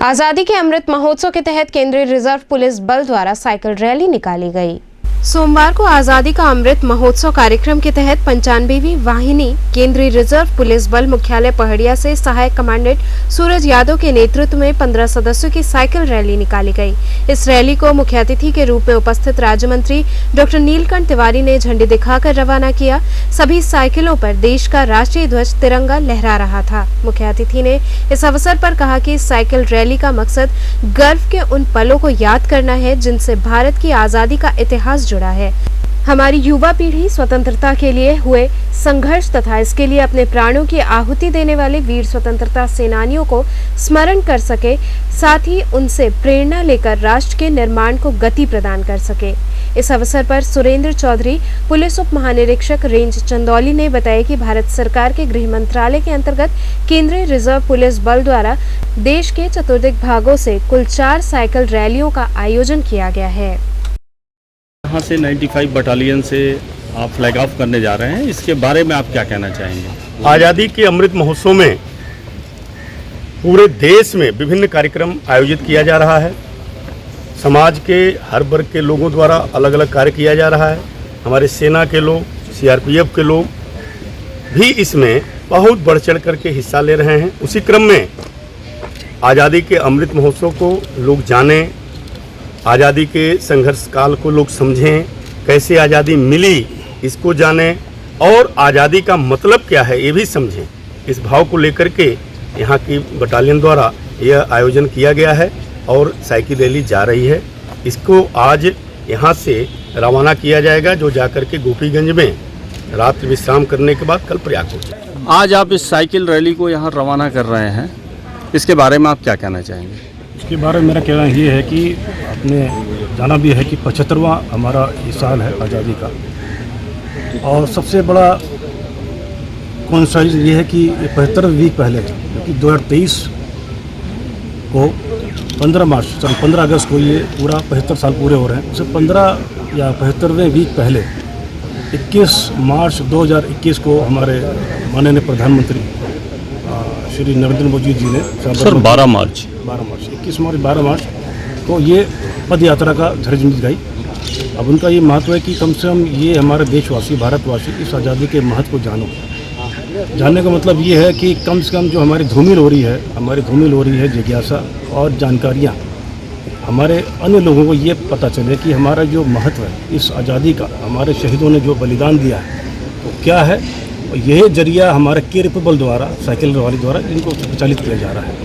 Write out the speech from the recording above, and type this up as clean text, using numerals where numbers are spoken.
आजादी के अमृत महोत्सव के तहत केंद्रीय रिजर्व पुलिस बल द्वारा साइकिल रैली निकाली गई। सोमवार को आजादी का अमृत महोत्सव कार्यक्रम के तहत 95वीं वाहिनी केंद्रीय रिजर्व पुलिस बल मुख्यालय पहड़िया से सहायक कमांडेंट सूरज यादव के नेतृत्व में 15 सदस्यों की साइकिल रैली निकाली गई। इस रैली को मुख्य अतिथि के रूप में उपस्थित राज्य मंत्री डॉक्टर नीलकंठ तिवारी ने झंडी दिखाकर रवाना किया। सभी साइकिलों पर देश का राष्ट्रीय ध्वज तिरंगा लहरा रहा था। मुख्य अतिथि ने इस अवसर पर कहा कि साइकिल रैली का मकसद गर्व के उन पलों को याद करना है जिनसे भारत की आजादी का इतिहास जुड़ा है। हमारी युवा पीढ़ी स्वतंत्रता के लिए हुए संघर्ष तथा इसके लिए अपने प्राणों की आहुति देने वाले वीर स्वतंत्रता सेनानियों को स्मरण कर सके, साथ ही उनसे प्रेरणा लेकर राष्ट्र के निर्माण को गति प्रदान कर सके। इस अवसर पर सुरेंद्र चौधरी, पुलिस उप महानिरीक्षक रेंज चंदौली ने बताया कि भारत सरकार के गृह मंत्रालय के अंतर्गत केंद्रीय रिजर्व पुलिस बल द्वारा देश के चतुर्दिक भागों से कुल 4 साइकिल रैलियों का आयोजन किया गया है। यहाँ से 95 बटालियन से आप फ्लैग ऑफ करने जा रहे हैं, इसके बारे में आप क्या कहना चाहेंगे? आज़ादी के अमृत महोत्सव में पूरे देश में विभिन्न कार्यक्रम आयोजित किया जा रहा है। समाज के हर वर्ग के लोगों द्वारा अलग अलग कार्य किया जा रहा है। हमारे सेना के लोग, सीआरपीएफ के लोग भी इसमें बहुत बढ़ चढ़ करके हिस्सा ले रहे हैं। उसी क्रम में आज़ादी के अमृत महोत्सव को लोग जानें, आज़ादी के संघर्ष काल को लोग समझें, कैसे आज़ादी मिली इसको जानें और आज़ादी का मतलब क्या है ये भी समझें। इस भाव को लेकर के यहाँ की बटालियन द्वारा यह आयोजन किया गया है और साइकिल रैली जा रही है। इसको आज यहाँ से रवाना किया जाएगा, जो जाकर के गोपीगंज में रात विश्राम करने के बाद कल प्रयाग पहुँचेगा। आज आप इस साइकिल रैली को यहाँ रवाना कर रहे हैं, इसके बारे में आप क्या कहना चाहेंगे? इसके बारे में मेरा कहना ये है कि आपने जाना भी है कि 75वां हमारा ये साल है आज़ादी का, और सबसे बड़ा कोइंसाइड ये है कि 75 वीक पहले क्योंकि 2023 को 15 अगस्त को ये पूरा 75 साल पूरे हो रहे हैं। उससे 15 या 75वें वीक पहले 21 मार्च 2021 को हमारे माननीय प्रधानमंत्री श्री नरेंद्र मोदी जी ने 12 मार्च 12 मार्च को ये पद यात्रा का झंडी दिखाई। अब उनका ये महत्व है कि कम से कम ये हमारे देशवासी, भारतवासी इस आज़ादी के महत्व को जानो। जानने का मतलब ये है कि कम से कम जो हमारी धूमिल हो रही है जिज्ञासा और जानकारियाँ हमारे अन्य लोगों को ये पता चले कि हमारा जो महत्व है इस आज़ादी का, हमारे शहीदों ने जो बलिदान दिया है वो क्या है। यह जरिया हमारे केयर बल द्वारा, साइकिल रैली द्वारा इनको संचालित किया जा रहा है।